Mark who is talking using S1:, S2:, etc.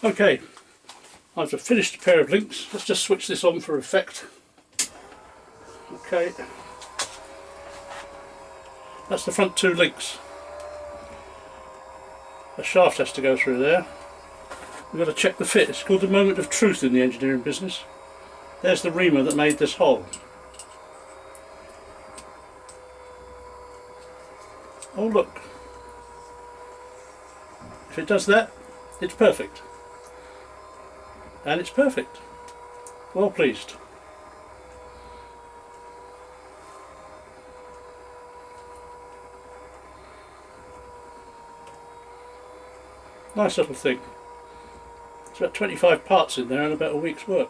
S1: Okay, I've finished a pair of links. Let's just switch this on for effect. Okay, that's the front two links. A shaft has to go through there. We've got to check the fit. It's called the moment of truth in the engineering business. There's the reamer that made this hole. Oh look, if it does that, it's perfect. And it's perfect. Well pleased. Nice little thing. It's about 25 parts in there and about a week's work.